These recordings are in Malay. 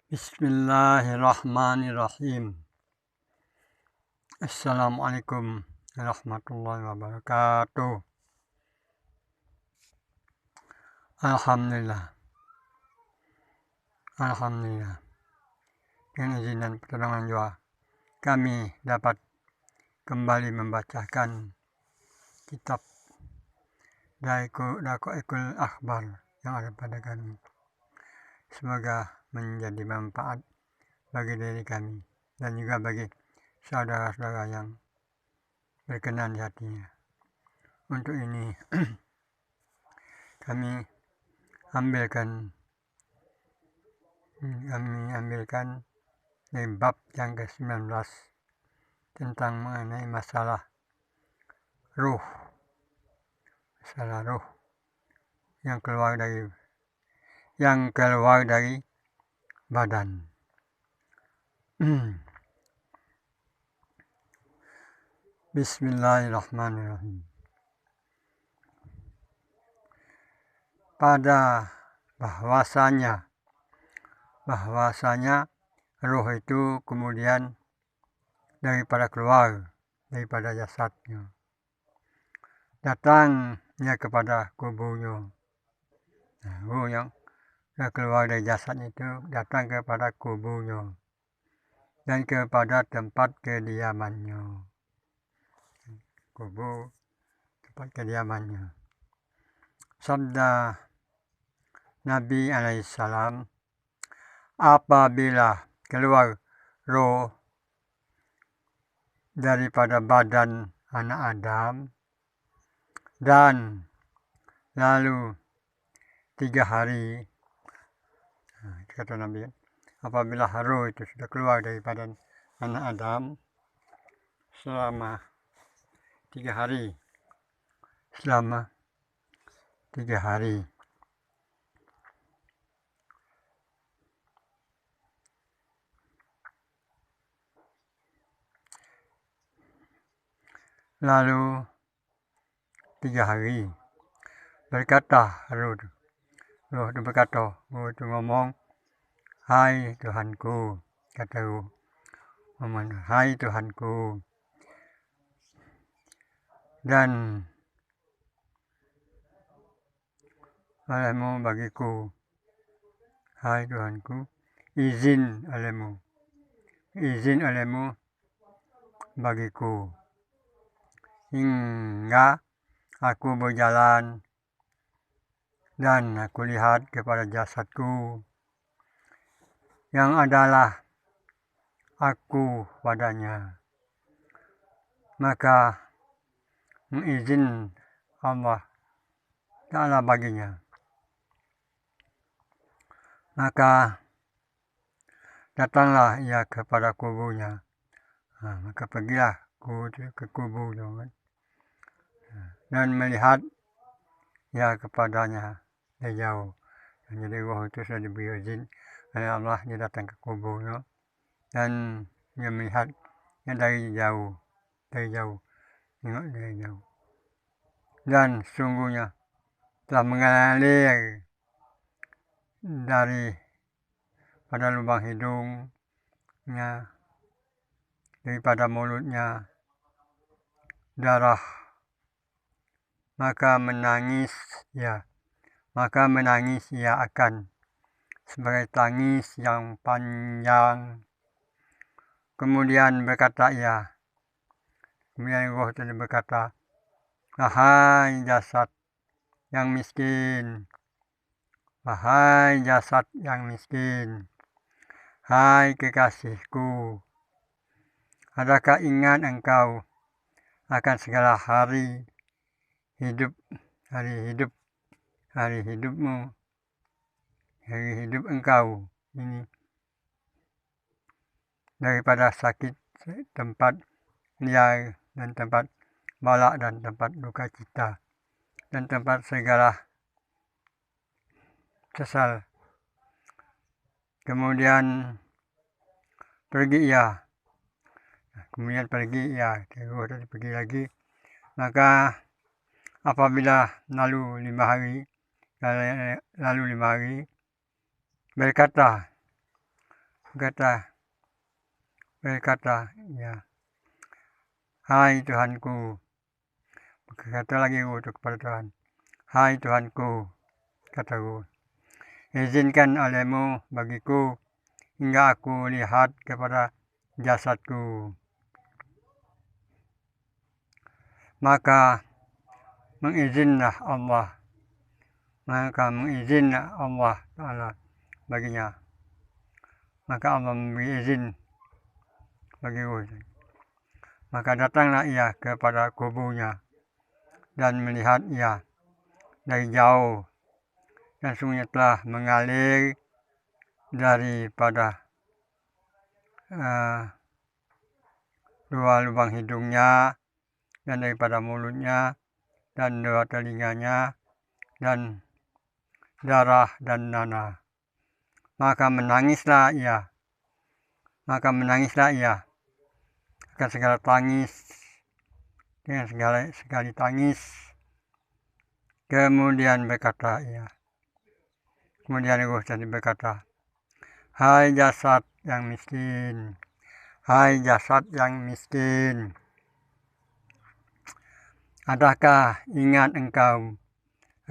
Bismillahirrahmanirrahim. Assalamualaikum warahmatullahi wabarakatuh. Alhamdulillah. Dengan izin dan pertolongan doa, kami dapat kembali membacakan kitab Daqaiqul Akhbar yang ada pada kami. Semoga menjadi manfaat bagi diri kami dan juga bagi saudara-saudara yang berkenan di hatinya. Untuk ini kami ambilkan dari bab yang ke-19 tentang mengenai masalah ruh yang keluar dari badan. Bismillahirrahmanirrahim. Pada bahwasanya ruh itu kemudian keluar daripada jasadnya, datangnya kepada kuburnya. Ruh yang keluar dari jasad itu datang kepada kuburnya dan kepada tempat kediamannya. Kubur, tempat kediamannya. Sabda Nabi alaihissalam, apabila keluar roh daripada badan anak Adam dan lalu 3 hari, kata Nabi, apabila roh itu sudah keluar dari badan anak Adam selama 3 hari, lalu 3 hari berkata roh itu berkata, roh itu ngomong, hai Tuhanku, kata roh, ngomong, hai Tuhanku, dan olehmu bagiku, hai Tuhanku, izin olehmu bagiku, hingga aku berjalan dan aku lihat kepada jasadku yang adalah aku padanya. Maka mengizin Allah Ta'ala baginya. Maka datanglah ia kepada kuburnya. Maka pergilah ke kuburnya dan melihat ia kepadanya dari jauh. Jadi roh itu sudah diberi izin oleh Allah, dia datang ke kuburnya dan dia melihat dari jauh, tengok dari jauh. Dan sungguhnya telah mengalir pada lubang hidungnya, daripada mulutnya, darah. Maka menangis ia akan sebagai tangis yang panjang. Kemudian roh itu berkata, wahai jasad yang miskin, hai kekasihku, adakah ingat engkau akan segala hari hidup engkau ini, daripada sakit, tempat liar dan tempat balak dan tempat duka cita dan tempat segala sesal. Kemudian pergi ia, pergi lagi. Maka apabila lalu 5 hari, lalu 5 hari berkata ya, hai Tuhanku, berkata lagi Ruh kepada Tuhan, hai Tuhanku, kata Ruh, izinkan olehmu bagiku hingga aku lihat kepada jasadku. Maka mengizinlah Allah Ta'ala baginya. Maka Allah memberi izin bagi Ruh. Maka datanglah ia kepada kuburnya dan melihat ia dari jauh, dan sungguhnya telah mengalir daripada dua lubang hidungnya dan daripada mulutnya dan dua telinganya dan darah dan nanah. Maka menangislah ia akan segala tangis, dengan sekali tangis. Kemudian Ruh tadi berkata, hai jasad yang miskin, adakah ingat engkau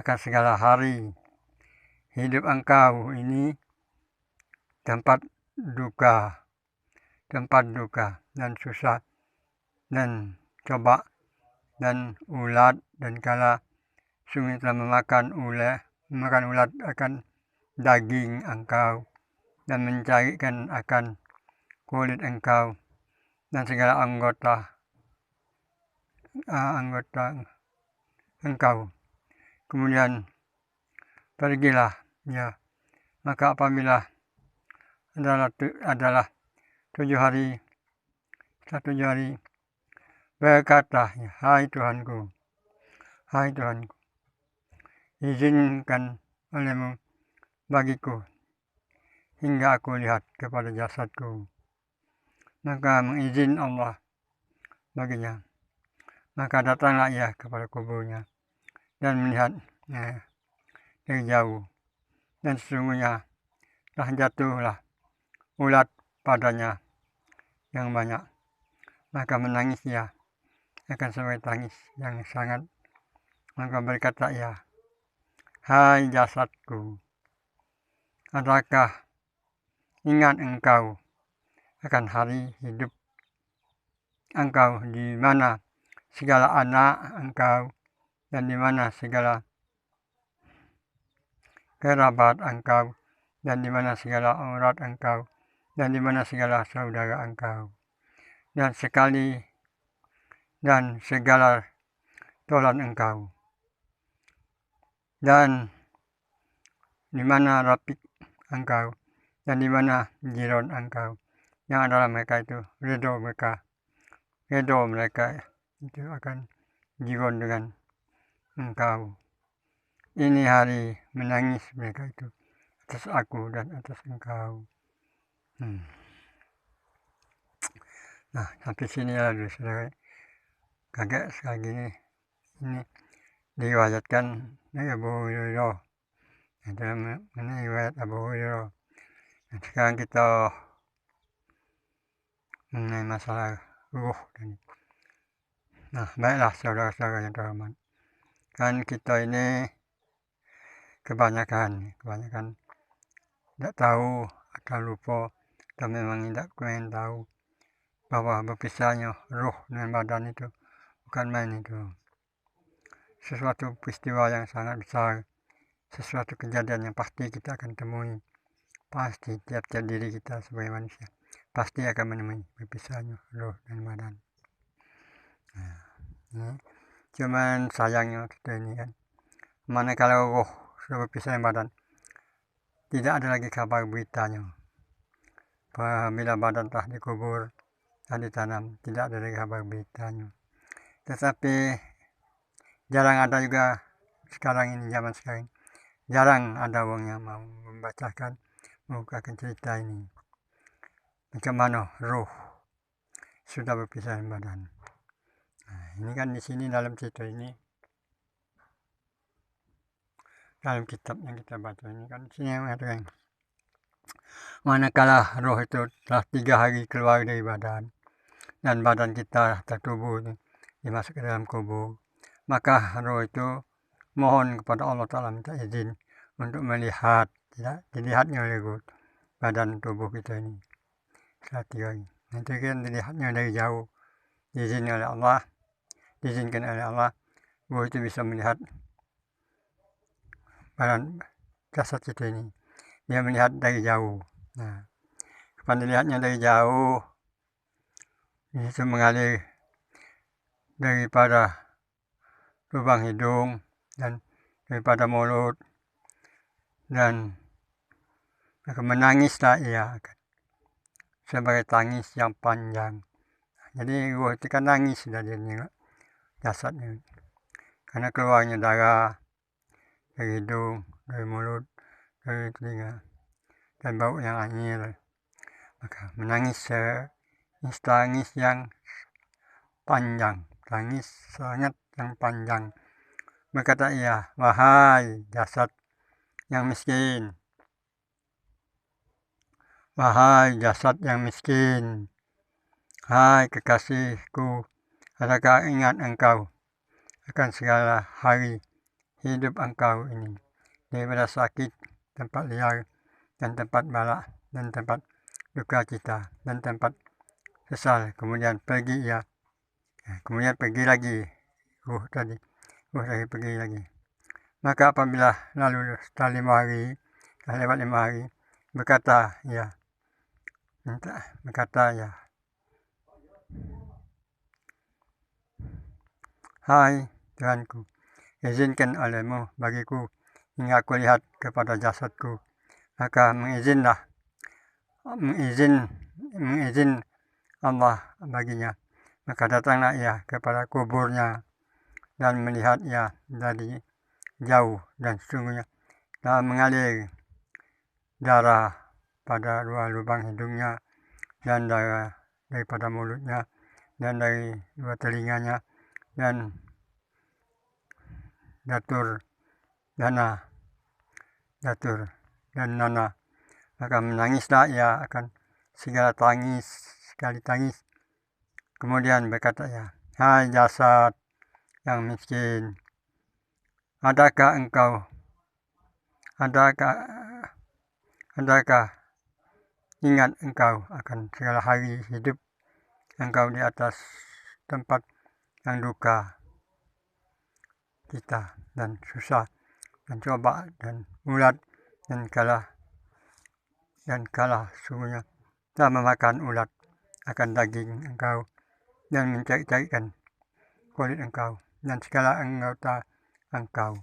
akan segala hari hidup engkau ini tempat duka dan susah dan coba dan ulat, dan kala sungguh telah memakan ulat akan daging engkau dan mencarikan akan kulit engkau dan segala anggota engkau. Kemudian pergilah ya. Maka apabila adalah 7 hari, setelah 7 hari berkata, hai Tuhanku, izinkan olehmu bagiku hingga aku lihat kepada jasadku. Maka mengizin Allah baginya. Maka datanglah ia kepada kuburnya dan melihat dari jauh, dan sesungguhnya telah jatuhlah ulat padanya yang banyak. Maka menangis ia akan sampai tangis yang sangat. Maka berkata ia, hai jasadku, adakah ingat engkau akan hari hidup engkau, di mana segala anak engkau dan di mana segala kerabat engkau dan di mana segala aurat engkau dan di mana segala saudara engkau dan segala tolan engkau dan di mana rapik engkau dan di mana jiron engkau, yang adalah mereka itu redo mereka itu akan jiron dengan engkau. Ini hari menangis mereka itu atas aku dan atas engkau. Nah, sampai sini ya saudara. Kakek sekali gini, ini diriwayatkan dari Abu Hurairah. Dalam riwayat Abu Hurairah. Nah, sekarang kita mengenai masalah ruh. Nah, baiklah saudara-saudara yang terhormat. Kan kita ini kebanyakan tidak tahu atau lupa, atau memang tidak pengen tahu bahwa berpisahnya ruh dengan badan itu bukan main itu. Sesuatu peristiwa yang sangat besar, sesuatu kejadian yang pasti kita akan temui. Pasti tiap-tiap diri kita sebagai manusia pasti akan menemui berpisahnya ruh dan badan. Nah, cuman sayangnya kita ini kan, mana kalau ruh sudah berpisah dengan badan, tidak ada lagi kabar beritanya. Bila badan telah dikubur, telah ditanam, tidak ada lagi kabar beritanya. Tetapi jarang ada juga zaman sekarang, jarang ada orang yang mau membukakan cerita ini. Macam mana ruh sudah berpisah dengan badan. Nah, ini kan di sini dalam cerita ini dalam kitab yang kita baca ini kan sini mengatakan manakala roh itu telah 3 hari keluar dari badan dan badan kita tertubuh dimasuk ke dalam kubur, maka roh itu mohon kepada Allah Ta'ala minta izin untuk melihat, tidak dilihatnya oleh badan tubuh kita ini setelah 3 hari. Nanti kan dilihatnya dari jauh, diizinkan oleh Allah, roh itu bisa melihat badan jasad kita ini. Dia melihat dari jauh. Nah, kapan dilihatnya dari jauh, itu mengalir daripada lubang hidung dan daripada mulut, dan maka menangislah ia sebagai tangis yang panjang. Jadi roh itu kan nangis dari jasadnya karena keluarnya darah dari hidung, dari mulut, dari telinga, dan bau yang anyir. Maka menangis tangis yang panjang, tangis sangat yang panjang. Berkata ia, wahai jasad yang miskin, wahai jasad yang miskin, hai kekasihku, adakah ingat engkau akan segala hari hidup engkau ini, daripada sakit, tempat liar, dan tempat balak, dan tempat duka cita, dan tempat sesal. Kemudian pergi ia, kemudian pergi lagi ruh tadi pergi lagi. Maka apabila lalu setelah 5 hari, lewat 5 hari, berkata ya, hai Tuhanku, izinkan olehmu bagiku hingga aku lihat kepada jasadku. Maka mengizin Allah baginya. Maka datanglah ia kepada kuburnya dan melihat ia dari jauh, dan sesungguhnya telah mengalir darah pada 2 lubang hidungnya, dan darah daripada mulutnya, dan dari 2 telinganya, dan datur dan nana. Maka menangislah ia akan sekali tangis. Kemudian berkata ya, hai jasad yang miskin, adakah ingat engkau akan segala hari hidup engkau di atas tempat yang duka kita, dan susah, dan coba, dan ulat, dan kalah sungguhnya telah memakan ulat akan daging engkau, dan mencari-carikan kulit engkau, dan segala anggota engkau.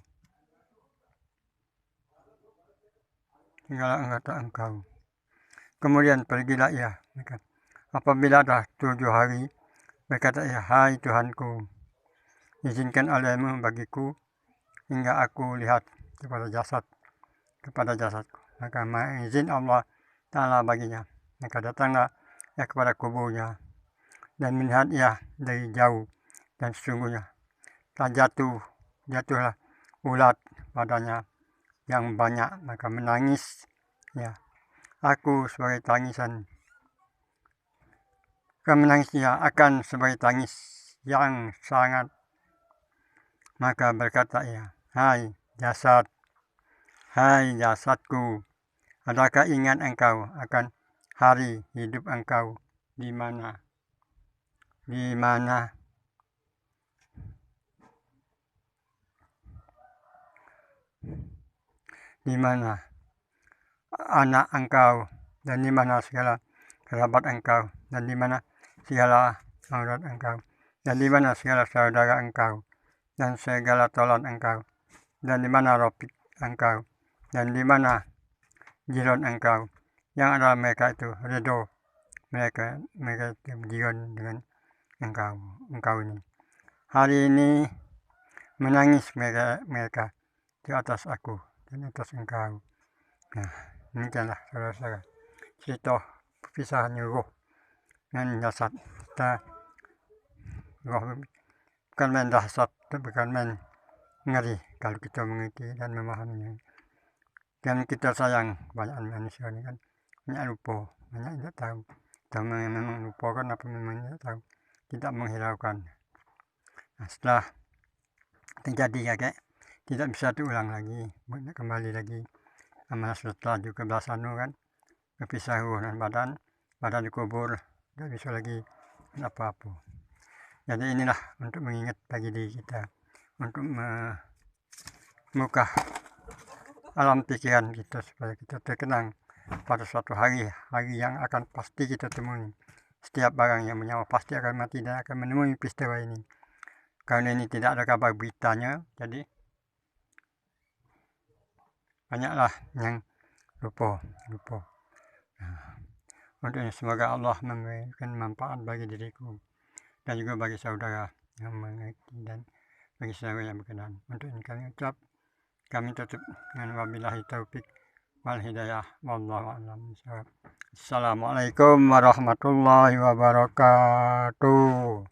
Kemudian pergilah ia. Apabila dah 7 hari, berkata ia, hai Tuhanku, izinkan olehmu bagiku hingga aku lihat kepada jasadku. Maka izin Allah Ta'ala baginya. Maka datanglah ia kepada kuburnya dan melihat ia dari jauh, dan sesungguhnya telah jatuhlah ulat padanya yang banyak. Maka menangis ya, aku sebagai tangisan, menangis ia akan sebagai tangis yang sangat. Maka berkata ia, hai jasadku, adakah ingat engkau akan hari hidup engkau di mana anak engkau, dan di mana segala kerabat engkau, dan di mana segala aurat engkau, dan di mana segala saudara engkau, dan segala tolong engkau, dan di mana ropik engkau, dan di mana jiran engkau, yang adalah mereka itu redha, mereka itu jiran dengan engkau ini. Hari ini menangis mereka di atas aku dan atas engkau. Nah, demikianlah saudara-saudara cerita perpisahan roh dan jasad kita. Roh bukan main jasad, bukan main ngeri kalau kita mengerti dan memahaminya. Dan kita sayang banyak manusia ini kan banyak lupa, banyak tidak tahu. Kita memang lupa kan apa memang tidak tahu, tidak menghiraukan. Nah, setelah terjadi kakek tidak bisa diulang lagi, kembali lagi. Amal setelah juga belasanu kan, berpisah ruh dan badan dikubur, tidak bisa lagi apa-apa. Jadi inilah untuk mengingat bagi diri kita, untuk membuka alam pikiran kita supaya kita terkenang pada suatu hari yang akan pasti kita temui. Setiap barang yang bernyawa pasti akan mati dan akan menemui peristiwa ini. Karena ini tidak ada kabar beritanya, jadi banyaklah yang lupa. Nah, untuk ini semoga Allah memberikan manfaat bagi diriku dan juga bagi saudara yang mengerti dan bagi saudara yang berkenan. Untuk ini kami ucap, kami tutup dengan wabillahi taufik wal hidayah wallahu a'lam bishawab. Assalamualaikum warahmatullahi wabarakatuh.